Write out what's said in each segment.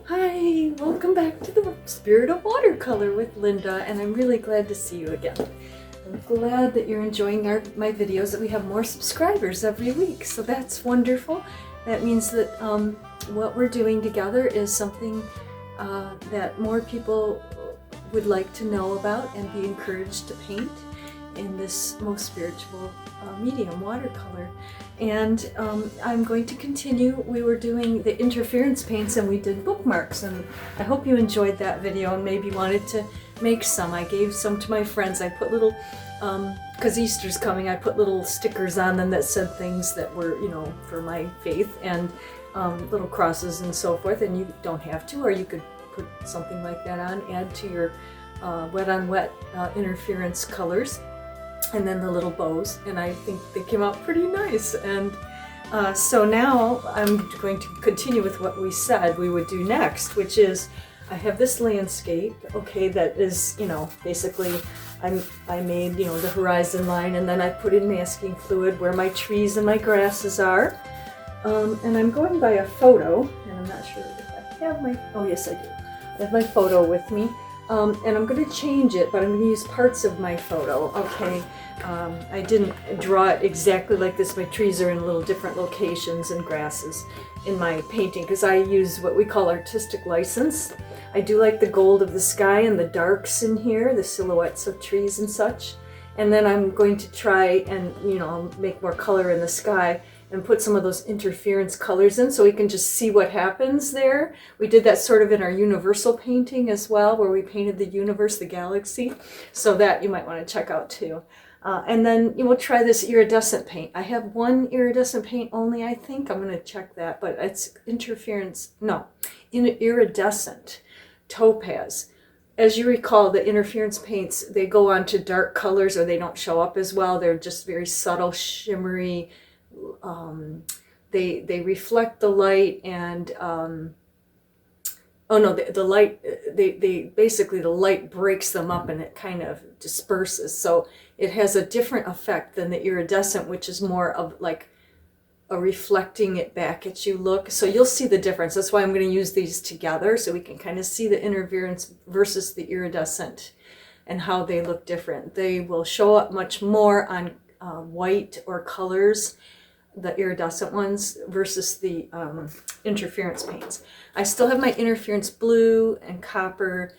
Hi, welcome back to the Spirit of Watercolor with Linda, and I'm really glad to see you again. I'm glad that you're enjoying my videos, that we have more subscribers every week, so that's wonderful. That means that what we're doing together is something that more people would like to know about and be encouraged to paint in this most spiritual medium, watercolor. And I'm going to continue. We were doing the interference paints and we did bookmarks, and I hope you enjoyed that video and maybe wanted to make some. I gave some to my friends. I put little, because Easter's coming, I put little stickers on them that said things that were, you know, for my faith, and little crosses and so forth, and you don't have to, or you could put something like that on, add to your wet on wet interference colors, and then the little bows, and I think they came out pretty nice. And so now I'm going to continue with what we said we would do next, which is I have this landscape, okay, that is, you know, basically I made, you know, the horizon line, and then I put in masking fluid where my trees and my grasses are. And I'm going by a photo, and I'm not sure if I have my, oh yes I do. I have my photo with me. And I'm going to change it, but I'm going to use parts of my photo, okay? I didn't draw it exactly like this. My trees are in little different locations and grasses in my painting because I use what we call artistic license. I do like the gold of the sky and the darks in here, the silhouettes of trees and such. And then I'm going to try and, you know, make more color in the sky and put some of those interference colors in so we can just see what happens there. We did that sort of in our universal painting as well, where we painted the universe, the galaxy. So that you might want to check out too. And then you will try this iridescent paint. I have one iridescent paint only, I think. I'm going to check that, but it's iridescent topaz. As you recall, the interference paints, they go on to dark colors or they don't show up as well. They're just very subtle, shimmery. They reflect the light, and the light, they basically, the light breaks them up and it kind of disperses, so it has a different effect than the iridescent, which is more of like a reflecting it back at you look. So you'll see the difference. That's why I'm going to use these together so we can kind of see the interference versus the iridescent and how they look different. They will show up much more on white or colors, the iridescent ones, versus the interference paints. I still have my interference blue and copper,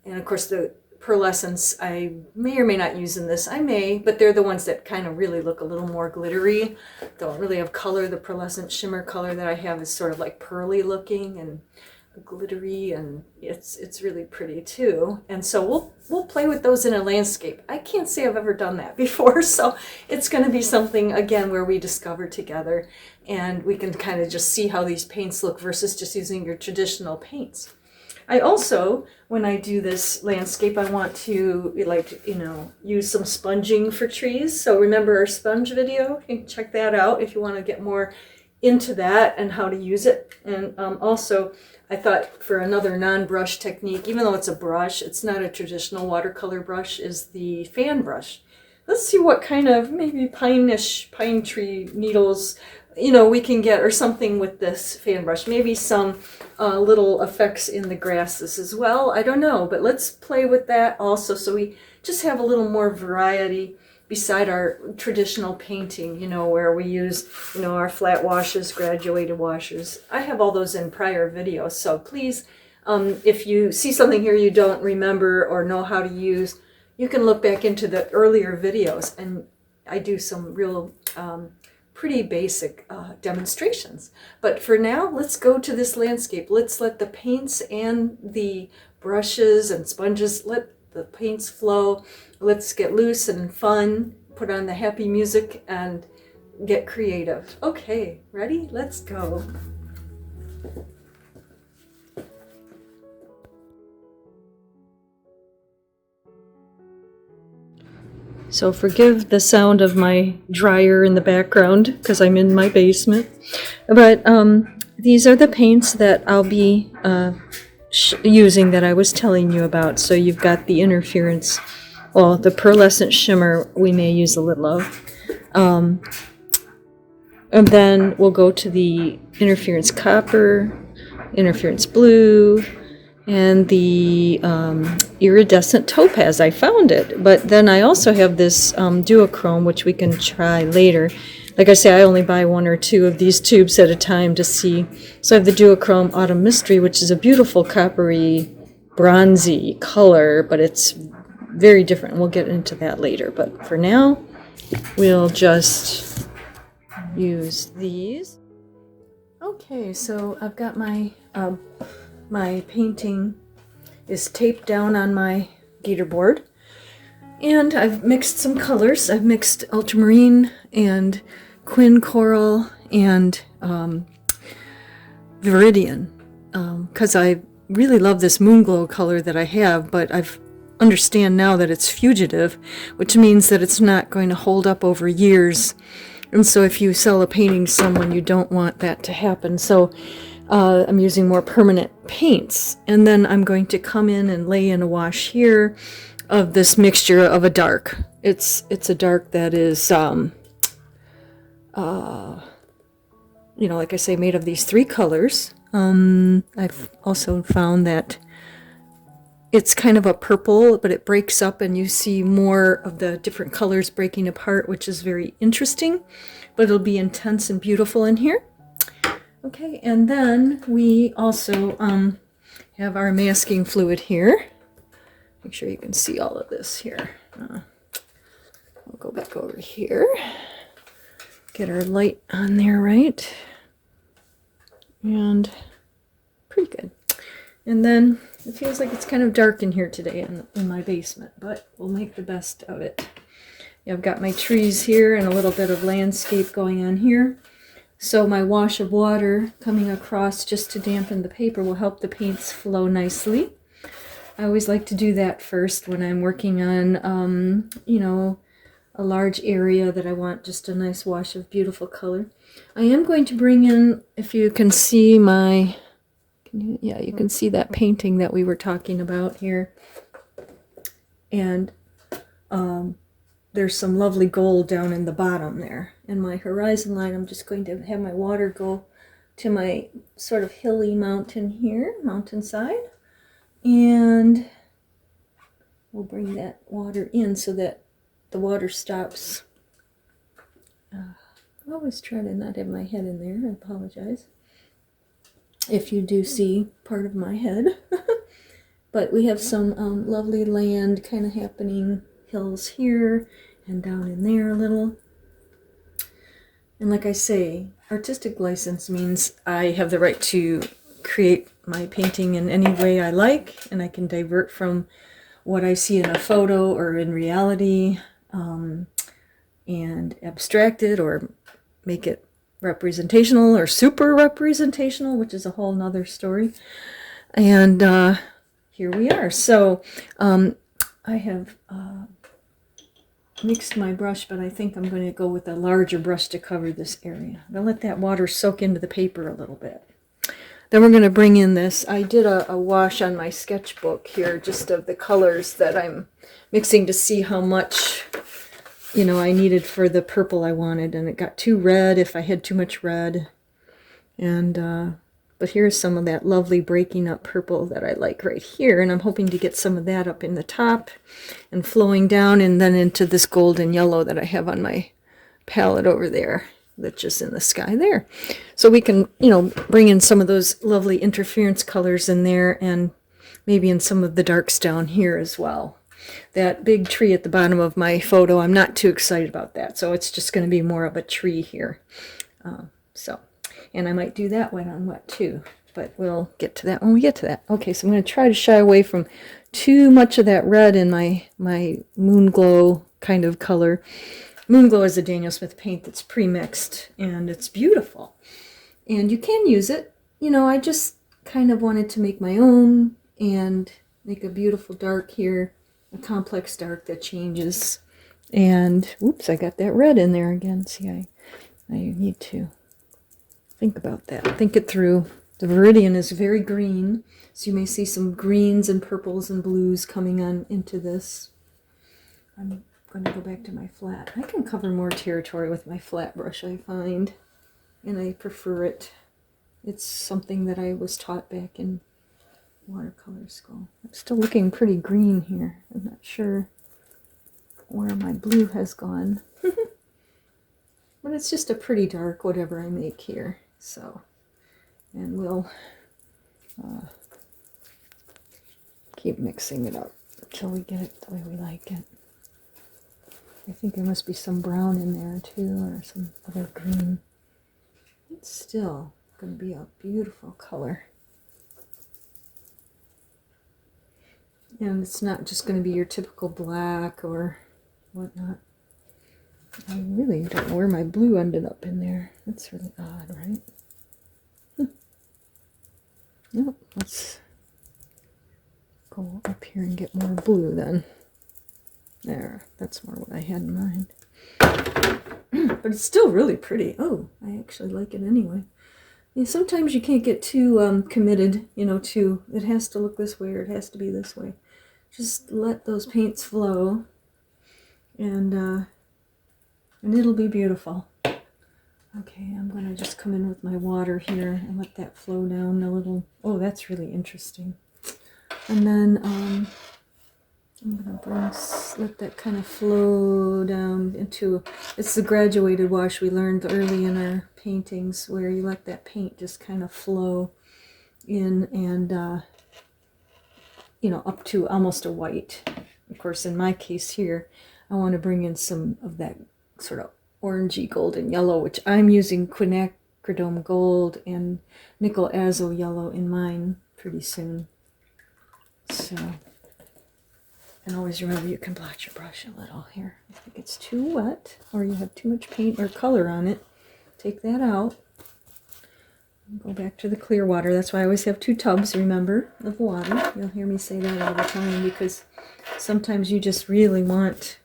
and of course the pearlescents I may or may not use in this. I may, but they're the ones that kind of really look a little more glittery. Don't really have color. The pearlescent shimmer color that I have is sort of like pearly looking and glittery, and it's really pretty too. And so we'll play with those in a landscape. I can't say I've ever done that before, so it's going to be something again where we discover together and we can kind of just see how these paints look versus just using your traditional paints. I also, when I do this landscape, I want to, like, you know, use some sponging for trees. So remember our sponge video? You can check that out if you want to get more into that and how to use it. And also I thought for another non-brush technique, even though it's a brush, it's not a traditional watercolor brush, is the fan brush. Let's see what kind of maybe pine tree needles, you know, we can get, or something with this fan brush. Maybe some little effects in the grasses as well. I don't know, but let's play with that also so we just have a little more variety beside our traditional painting, you know, where we use, you know, our flat washes, graduated washes. I have all those in prior videos, so please, if you see something here you don't remember or know how to use, you can look back into the earlier videos, and I do some real pretty basic demonstrations. But for now, let's go to this landscape. Let's let the paints and the brushes and sponges, let the paints flow. Let's get loose and fun, put on the happy music, and get creative. Okay, ready? Let's go. So forgive the sound of my dryer in the background because I'm in my basement. But these are the paints that I'll be using that I was telling you about. So you've got the interference, well, the pearlescent shimmer we may use a little of. And then we'll go to the interference copper, Interference Blue, and the Iridescent Topaz. I found it, but then I also have this duochrome, which we can try later. Like I say, I only buy 1 or 2 of these tubes at a time to see. So I have the duochrome Autumn Mystery, which is a beautiful coppery, bronzy color, but it's very different. We'll get into that later. But for now, we'll just use these. Okay, so I've got my my painting is taped down on my gator board, and I've mixed some colors. I've mixed ultramarine and quin coral and viridian, because I really love this moon glow color that I have, but I've understand now that it's fugitive, which means that it's not going to hold up over years. And so if you sell a painting to someone, you don't want that to happen. So I'm using more permanent paints. And then I'm going to come in and lay in a wash here of this mixture of a dark. It's a dark that is, like I say, made of these 3 colors. I've also found that it's kind of a purple, but it breaks up and you see more of the different colors breaking apart, which is very interesting, but it'll be intense and beautiful in here. Okay, and then we also have our masking fluid here. Make sure you can see all of this here. I'll go back over here. Get our light on there, right? And pretty good. And then it feels like it's kind of dark in here today in my basement, but we'll make the best of it. Yeah, I've got my trees here and a little bit of landscape going on here. So my wash of water coming across just to dampen the paper will help the paints flow nicely. I always like to do that first when I'm working on, a large area that I want just a nice wash of beautiful color. I am going to bring in, if you can see my... you can see that painting that we were talking about here. And there's some lovely gold down in the bottom there. And my horizon line, I'm just going to have my water go to my sort of hilly mountain here, mountainside. And we'll bring that water in so that the water stops. I always try to not have my head in there. I apologize if you do see part of my head. But we have some lovely land kind of happening, hills here and down in there a little. And like I say, artistic license means I have the right to create my painting in any way I like, and I can divert from what I see in a photo or in reality, and abstract it or make it representational or super representational, which is a whole nother story. And here we are. So I have mixed my brush, but I think I'm going to go with a larger brush to cover this area. I'm going to let that water soak into the paper a little bit. Then we're going to bring in this. I did a wash on my sketchbook here, just of the colors that I'm mixing to see how much I needed for the purple I wanted, and it got too red if I had too much red. And but here's some of that lovely breaking up purple that I like right here, and I'm hoping to get some of that up in the top and flowing down and then into this golden yellow that I have on my palette over there that's just in the sky there. So we can, bring in some of those lovely interference colors in there, and maybe in some of the darks down here as well. That big tree at the bottom of my photo, I'm not too excited about that, so it's just going to be more of a tree here. And I might do that wet on wet too, but we'll get to that when we get to that. Okay, so I'm going to try to shy away from too much of that red in my moon glow kind of color. Moon glow is a Daniel Smith paint that's pre-mixed, and it's beautiful. And you can use it. I just kind of wanted to make my own and make a beautiful dark here, a complex dark that changes. And, oops, I got that red in there again. See, I need to think about that. Think it through. The viridian is very green, so you may see some greens and purples and blues coming on into this. I'm going to go back to my flat. I can cover more territory with my flat brush, I find, and I prefer it. It's something that I was taught back in watercolor school. I'm still looking pretty green here. I'm not sure where my blue has gone. But it's just a pretty dark whatever I make here. So, and we'll keep mixing it up until we get it the way we like it. I think there must be some brown in there too, or some other green. It's still going to be a beautiful color. And it's not just going to be your typical black or whatnot. I really don't know where my blue ended up in there. That's really odd, right? Nope, let's go up here and get more blue then. There, that's more what I had in mind. But it's still really pretty. Oh, I actually like it anyway. Yeah, sometimes you can't get too committed, you know, to it has to look this way or it has to be this way. Just let those paints flow, and it'll be beautiful. Okay, I'm going to just come in with my water here and let that flow down a little. Oh, that's really interesting. And then I'm going to let that kind of flow down into, it's the graduated wash we learned early in our paintings, where you let that paint just kind of flow in and, you know, up to almost a white. Of course, in my case here, I want to bring in some of that sort of orangey golden yellow, which I'm using quinacridone gold and nickel azo yellow in mine pretty soon. So, and always remember you can blot your brush a little here. If it gets too wet or you have too much paint or color on it, take that out. Go back to the clear water. That's why I always have 2 tubs, remember, of water. You'll hear me say that all the time, because sometimes you just really want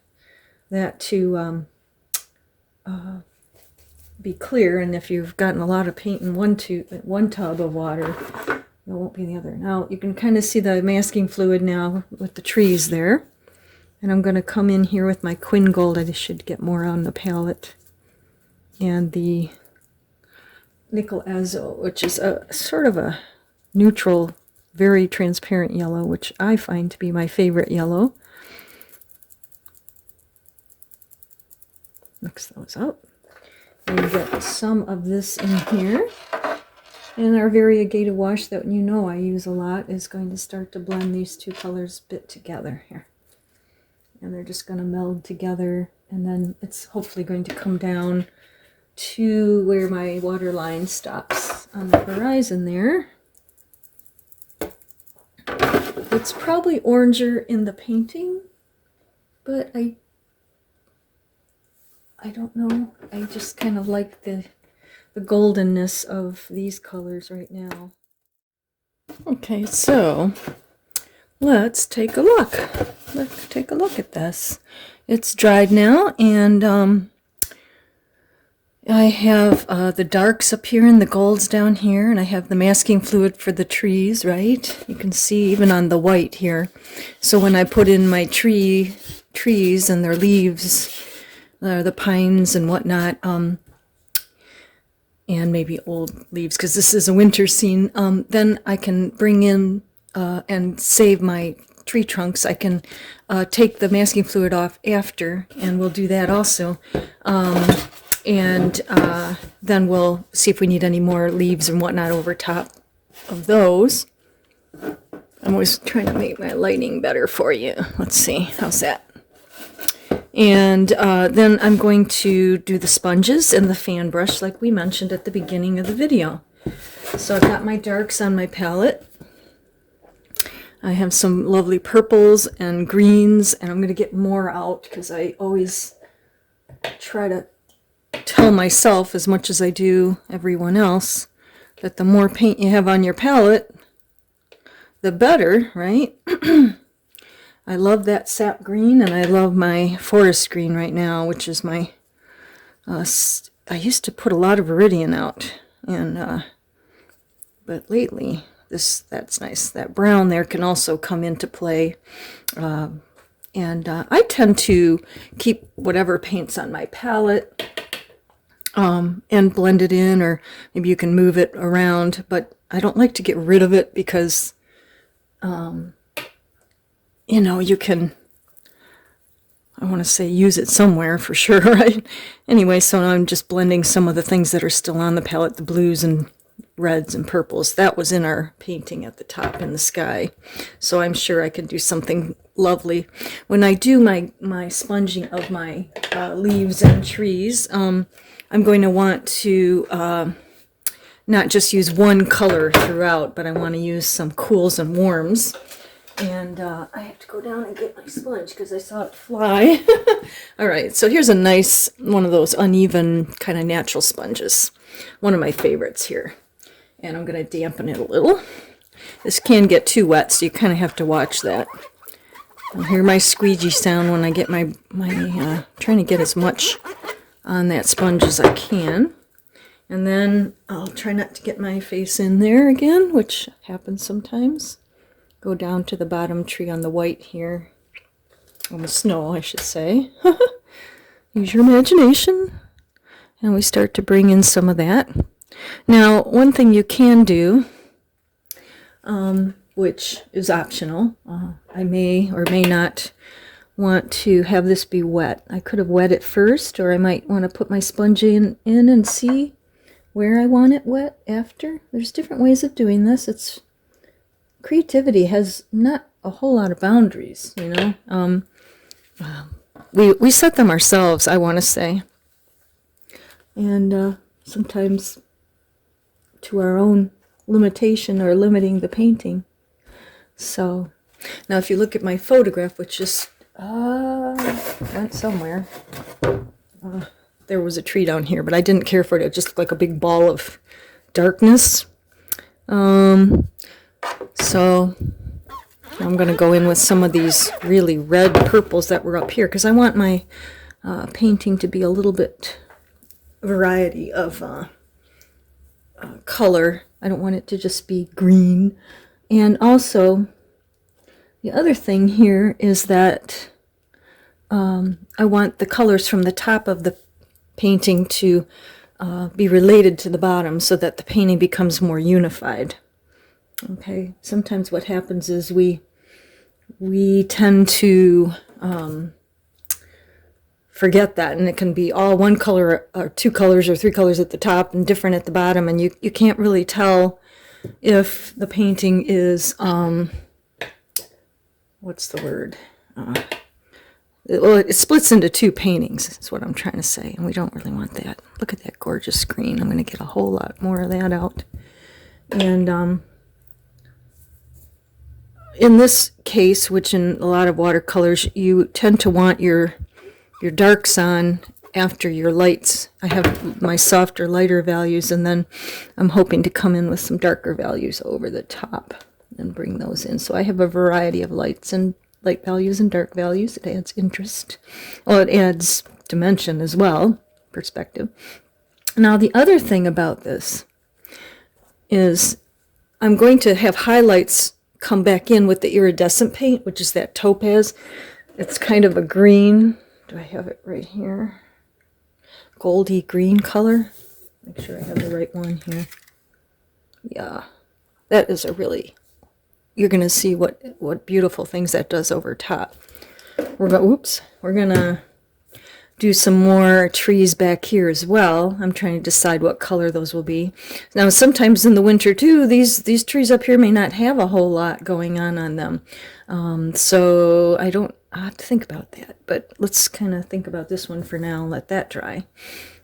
that to be clear, and if you've gotten a lot of paint in one tub of water, it won't be in the other. Now you can kind of see the masking fluid now with the trees there, and I'm going to come in here with my Quin Gold. I should get more on the palette, and the nickel azo, which is a sort of a neutral, very transparent yellow, which I find to be my favorite yellow. Mix those up. And get some of this in here. And our variegated wash that you know I use a lot is going to start to blend these 2 colors a bit together here. And they're just going to meld together, and then it's hopefully going to come down to where my water line stops on the horizon there. It's probably oranger in the painting, but I don't know. I just kind of like the goldenness of these colors right now. Okay, so let's take a look. Let's take a look at this. It's dried now, and I have the darks up here and the golds down here, and I have the masking fluid for the trees, right? You can see even on the white here. So when I put in my trees and their leaves, the pines and whatnot, and maybe old leaves, because this is a winter scene, then I can bring in and save my tree trunks. I can take the masking fluid off after, and we'll do that also. And then we'll see if we need any more leaves and whatnot over top of those. I'm always trying to make my lighting better for you. Let's see, how's that? And then I'm going to do the sponges and the fan brush like we mentioned at the beginning of the video. So I've got my darks on my palette. I have some lovely purples and greens, and I'm going to get more out because I always try to tell myself, as much as I do everyone else, that the more paint you have on your palette, the better, right? I love that sap green, and I love my forest green right now, which is my, I used to put a lot of Iridian out, and but lately, that's nice. That brown there can also come into play, and I tend to keep whatever paints on my palette. and blend it in, or maybe you can move it around, but I don't like to get rid of it because, you know, you can, I want to say use it somewhere for sure, right? Anyway, so I'm just blending some of the things that are still on the palette, the blues and reds and purples. That was in our painting at the top in the sky. So I'm sure I can do something lovely. When I do my sponging of my leaves and trees, I'm going to want to not just use one color throughout, but I want to use some cools and warms. And I have to go down and get my sponge because I saw it fly. All right, so here's a nice one of those uneven kind of natural sponges. One of my favorites here. And I'm going to dampen it a little. This can get too wet, so you kind of have to watch that. I'll hear my squeegee sound when I get my trying to get as much on that sponge as I can. And then I'll try not to get my face in there again, which happens sometimes. Go down to the bottom tree on the white here. On the snow, I should say. Use your imagination. And we start to bring in some of that. Now, one thing you can do, which is optional, I may or may not want to have this be wet. I could have wet it first, or I might want to put my sponge in and see where I want it wet after. There's different ways of doing this. Creativity has not a whole lot of boundaries, you know. We set them ourselves, I want to say. And sometimes to our own limitation or limiting the painting. So, now if you look at my photograph, which just went somewhere. There was a tree down here, but I didn't care for it. It just looked like a big ball of darkness. So I'm going to go in with some of these really red purples that were up here, because I want my painting to be a little bit variety of color. I don't want it to just be green. And also, the other thing here is that I want the colors from the top of the painting to be related to the bottom so that the painting becomes more unified. Okay, sometimes what happens is we tend to forget that, and it can be all one color or two colors or three colors at the top and different at the bottom, and you can't really tell if the painting is what's the word? Well, it splits into two paintings, is what I'm trying to say, and we don't really want that. Look at that gorgeous green. I'm going to get a whole lot more of that out. And in this case, which in a lot of watercolors, you tend to want your darks on after your lights. I have my softer, lighter values, and then I'm hoping to come in with some darker values over the top and bring those in. So I have a variety of light values and dark values. It adds interest. Well, it adds dimension as well, perspective. Now, the other thing about this is I'm going to have highlights come back in with the iridescent paint, which is that topaz. It's kind of a green. Do I have it right here? Goldy green color. Make sure I have the right one here. Yeah, that is a really, you're going to see what beautiful things that does over top. We're going to do some more trees back here as well. I'm trying to decide what color those will be. Now, sometimes in the winter too, these trees up here may not have a whole lot going on them. So I have to think about that. But let's kind of think about this one for now. Let that dry.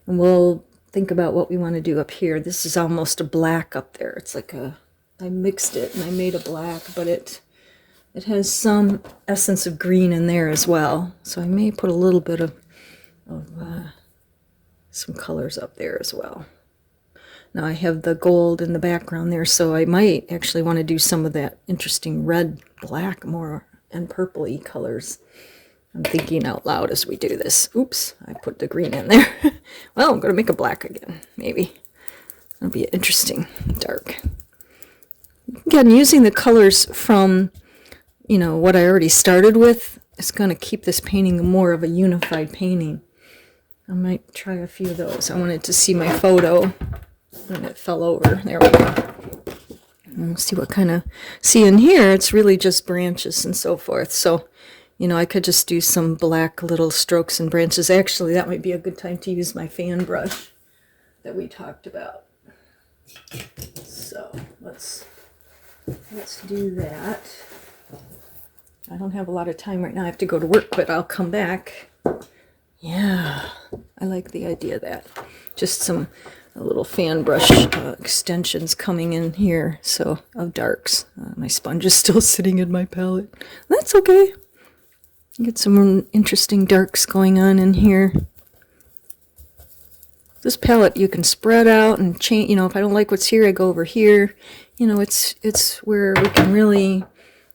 And we'll think about what we want to do up here. This is almost a black up there. It's like I mixed it and I made a black, but it has some essence of green in there as well. So I may put a little bit of some colors up there as well. Now I have the gold in the background there, so I might actually want to do some of that interesting red, black, more and purpley colors. I'm thinking out loud as we do this. Oops, I put the green in there. Well, I'm going to make a black again, maybe. That'll be interesting, dark. Again, using the colors from, what I already started with is going to keep this painting more of a unified painting. I might try a few of those. I wanted to see my photo when it fell over. There we go. We'll see what kind of... See, in here, it's really just branches and so forth. So, you know, I could just do some black little strokes and branches. Actually, that might be a good time to use my fan brush that we talked about. So, let's do that. I don't have a lot of time right now. I have to go to work, but I'll come back. Yeah, I like the idea of that. Just some little fan brush extensions coming in here, so of darks. My sponge is still sitting in my palette. That's okay. Get some interesting darks going on in here. This palette you can spread out and change. You know, if I don't like what's here, I go over here. You know, it's where we can really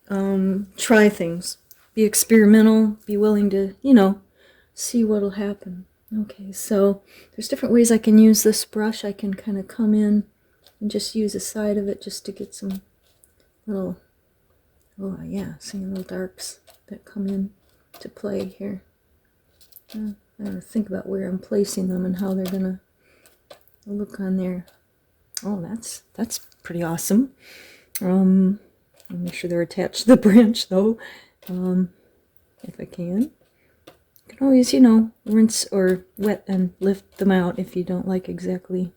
try things, be experimental, be willing to, you know, see what'll happen. Okay, so there's different ways I can use this brush. I can kind of come in and just use a side of it just to get some little, oh yeah, seeing little darks that come in to play here. I gotta think about where I'm placing them and how they're gonna look on there. Oh, that's pretty awesome. I'll make sure they're attached to the branch though, if I can. You can always, you know, rinse or wet and lift them out if you don't like exactly.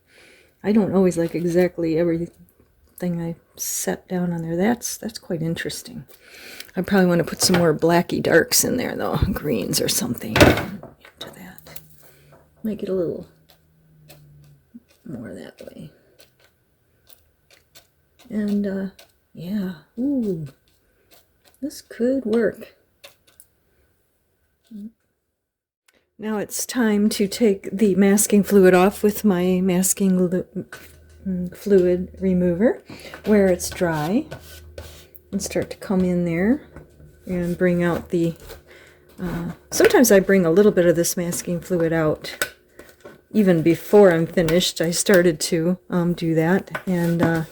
I don't always like exactly everything I set down on there. That's quite interesting. I probably want to put some more blacky darks in there though, greens or something into that. Make it a little more that way. And yeah, ooh, this could work. Now it's time to take the masking fluid off with my masking fluid remover where it's dry, and start to come in there and bring out the sometimes I bring a little bit of this masking fluid out even before I'm finished. I started to do that, and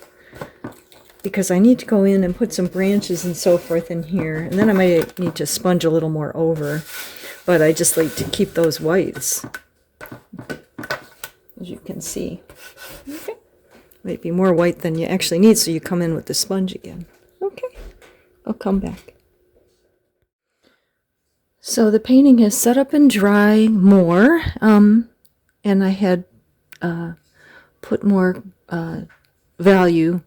because I need to go in and put some branches and so forth in here, and then I might need to sponge a little more over. But I just like to keep those whites, as you can see. Okay. Might be more white than you actually need, so you come in with the sponge again. Okay, I'll come back. So the painting has set up and dry more, and I had put more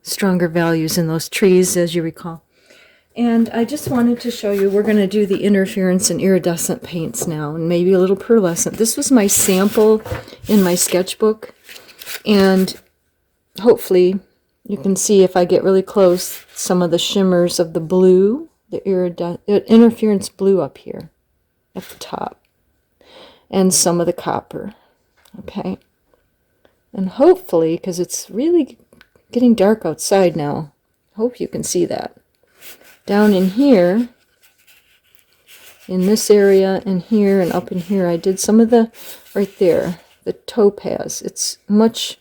stronger values in those trees, as you recall. And I just wanted to show you, we're going to do the interference and iridescent paints now, and maybe a little pearlescent. This was my sample in my sketchbook, and hopefully you can see, if I get really close, some of the shimmers of the blue, the interference blue up here at the top, and some of the copper. Okay, and hopefully, because it's really getting dark outside now, hope you can see that. Down in here, in this area, and here, and up in here, I did some of the, right there, the topaz. It's much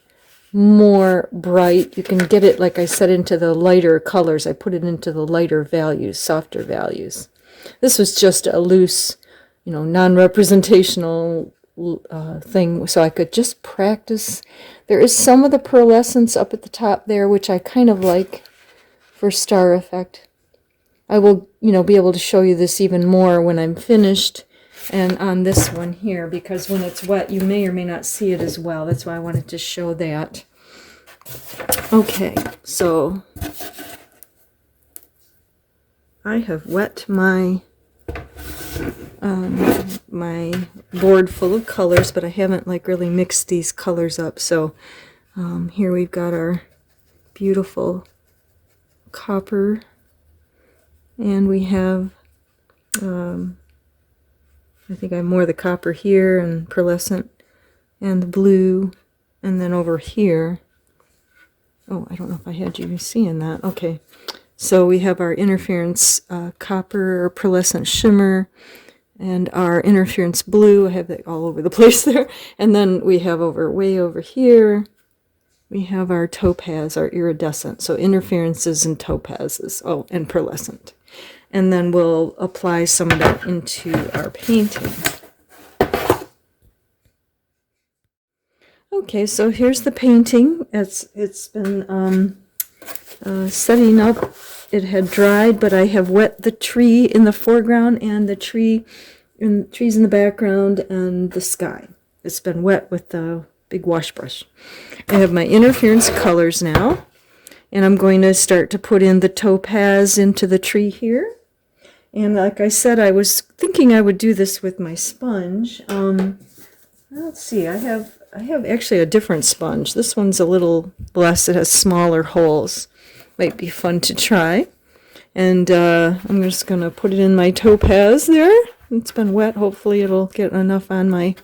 more bright. You can get it, like I said, into the lighter colors. I put it into the lighter values, softer values. This was just a loose, you know, non-representational thing, so I could just practice. There is some of the pearlescence up at the top there, which I kind of like for star effect. I will, you know, be able to show you this even more when I'm finished, and on this one here, because when it's wet, you may or may not see it as well. That's why I wanted to show that. Okay, so I have wet my my board full of colors, but I haven't like really mixed these colors up. So here we've got our beautiful copper. And we have, I think I have more of the copper here, and pearlescent, and the blue, and then over here, oh, I don't know if I had you seeing that. Okay, so we have our interference copper or pearlescent shimmer, and our interference blue. I have that all over the place there. And then we have way over here, we have our topaz, our iridescent. So interferences and topazes, oh, and pearlescent. And then we'll apply some of that into our painting. Okay, so here's the painting. It's been setting up. It had dried, but I have wet the tree in the foreground and the trees in the background and the sky. It's been wet with the big wash brush. I have my interference colors now, and I'm going to start to put in the topaz into the tree here. And like I said, I was thinking I would do this with my sponge. Let's see, I have actually a different sponge. This one's a little less, it has smaller holes. Might be fun to try. And I'm just going to put it in my topaz there. It's been wet. Hopefully it'll get enough on my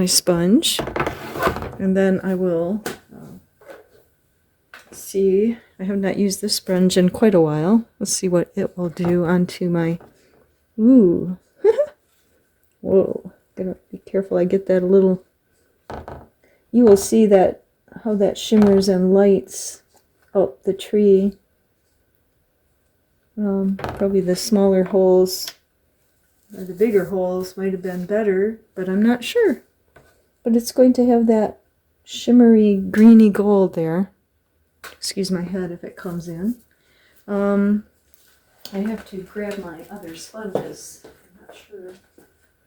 sponge. And then I will see. I have not used this sponge in quite a while. Let's see what it will do onto my... Ooh. Whoa. Gotta be careful I get that a little... You will see that how that shimmers and lights up the tree. Probably the smaller holes or the bigger holes might have been better, but I'm not sure. But it's going to have that shimmery greeny gold there. Excuse my head if it comes in. I have to grab my other sponges. I'm not sure.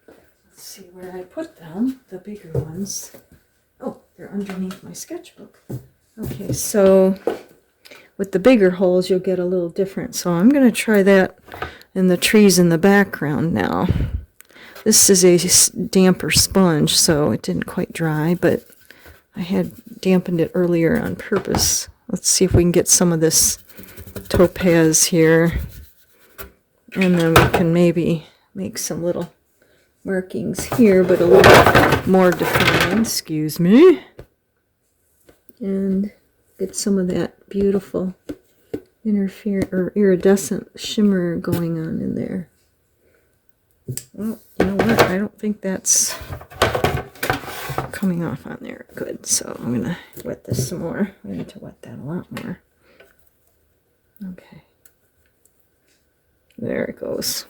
Let's see where I put them, the bigger ones. Oh, they're underneath my sketchbook. Okay, so with the bigger holes you'll get a little different. So I'm going to try that in the trees in the background now. This is a damper sponge, so it didn't quite dry, but I had dampened it earlier on purpose. Let's see if we can get some of this topaz here. And then we can maybe make some little markings here, but a little more defined, excuse me. And get some of that beautiful iridescent shimmer going on in there. Well, you know what? I don't think that's coming off on there good, so I'm going to wet this some more. I need to wet that a lot more. Okay. There it goes.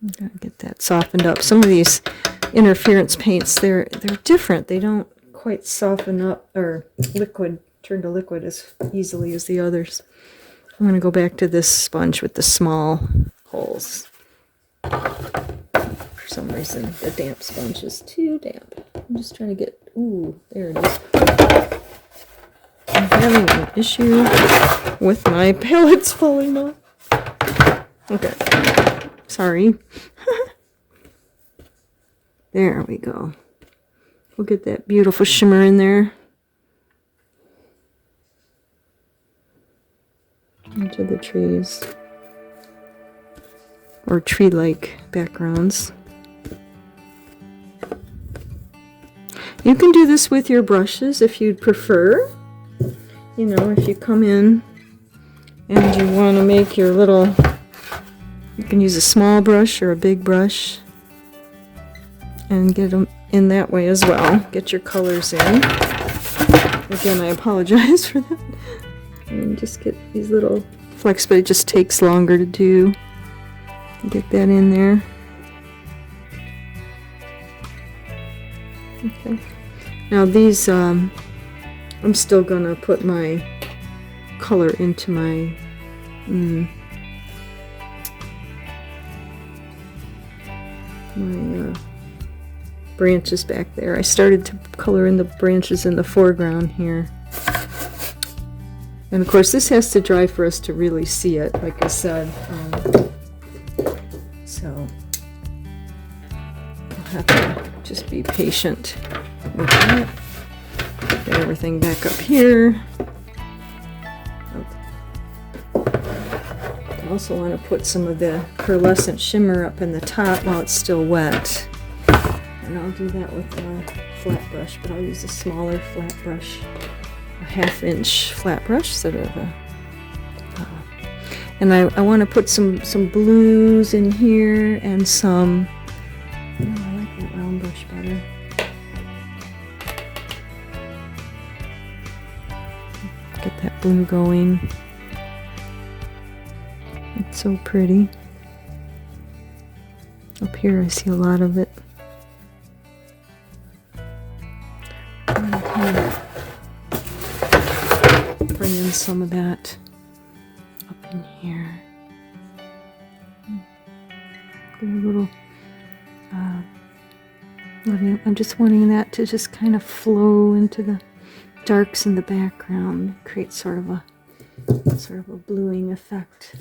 I'm going to get that softened up. Some of these interference paints, they're different. They don't quite soften up or turn to liquid as easily as the others. I'm going to go back to this sponge with the small holes. For some reason, the damp sponge is too damp. I'm just trying to get... Ooh, there it is. I'm having an issue with my palettes falling off. Okay. Sorry. There we go. We'll get that beautiful shimmer in there. Into the trees. Or tree-like backgrounds. You can do this with your brushes if you'd prefer. You know, if you come in and you want to make your little... You can use a small brush or a big brush and get them in that way as well. Get your colors in. Again, I apologize for that. And just get these little flecks, but it just takes longer to do. Get that in there. Okay. Now these, I'm still gonna put my color into my branches back there. I started to color in the branches in the foreground here. And of course this has to dry for us to really see it, like I said. So I'll have to just be patient with that. Get everything back up here. I also want to put some of the pearlescent shimmer up in the top while it's still wet. And I'll do that with a flat brush, but I'll use a smaller flat brush, a 1/2-inch flat brush instead of a... and I want to put some blues in here and some... Oh, I like that round brush better. Get that blue going. It's so pretty. Up here I see a lot of it. Okay. Bring in some of that up in here. Get a little, I'm just wanting that to just kind of flow into the darks in the background, create sort of a bluing effect.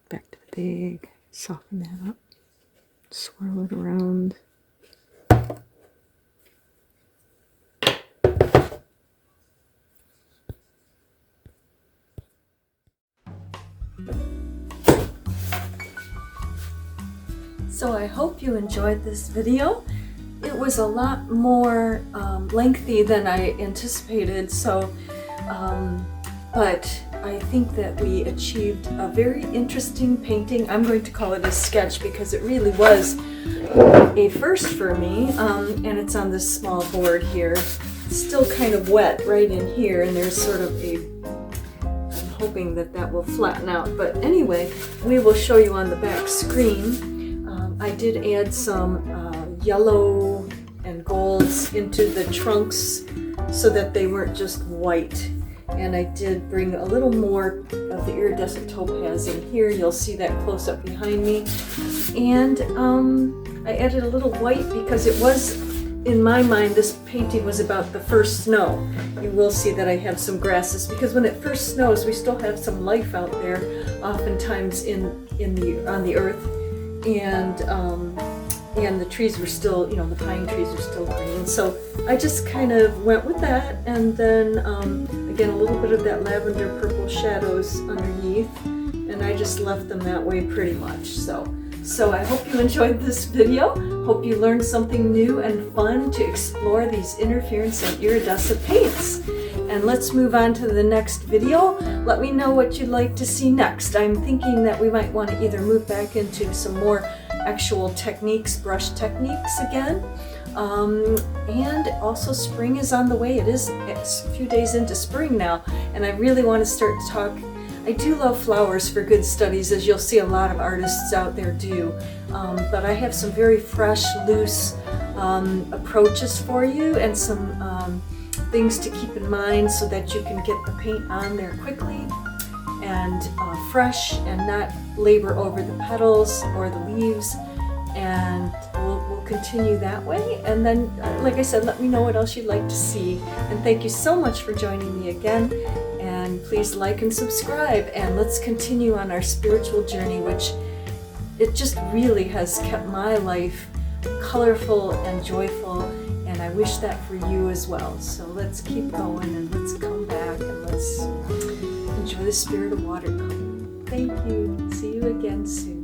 Back to the big, soften that up, swirl it around. So I hope you enjoyed this video. It was a lot more lengthy than I anticipated, but I think that we achieved a very interesting painting. I'm going to call it a sketch because it really was a first for me, and it's on this small board here. It's still kind of wet right in here, and there's sort of I'm hoping that will flatten out. But anyway, we will show you on the back screen. I did add some yellow and golds into the trunks so that they weren't just white. And I did bring a little more of the iridescent topaz in here. You'll see that close up behind me. And I added a little white because it was, in my mind, this painting was about the first snow. You will see that I have some grasses because when it first snows, we still have some life out there, oftentimes on the earth. And the trees were still, the pine trees are still green. So I just kind of went with that, and then again a little bit of that lavender purple shadows underneath, and I just left them that way pretty much. So I hope you enjoyed this video. Hope you learned something new and fun to explore these interference and iridescent paints. And let's move on to the next video. Let me know what you'd like to see next. I'm thinking that we might want to either move back into some more actual techniques, brush techniques again. And also spring is on the way. It's a few days into spring now, and I really want to start to talk. I do love flowers for good studies, as you'll see a lot of artists out there do. But I have some very fresh, loose approaches for you, and some things to keep in mind so that you can get the paint on there quickly and fresh, and not labor over the petals or the leaves. And we'll continue that way. And then, like I said, let me know what else you'd like to see. And thank you so much for joining me again. And please like and subscribe, and let's continue on our spiritual journey, which it just really has kept my life colorful and joyful, and I wish that for you as well. So let's keep going, and let's come back, and let's enjoy the spirit of watercolor. Thank you. See you again soon.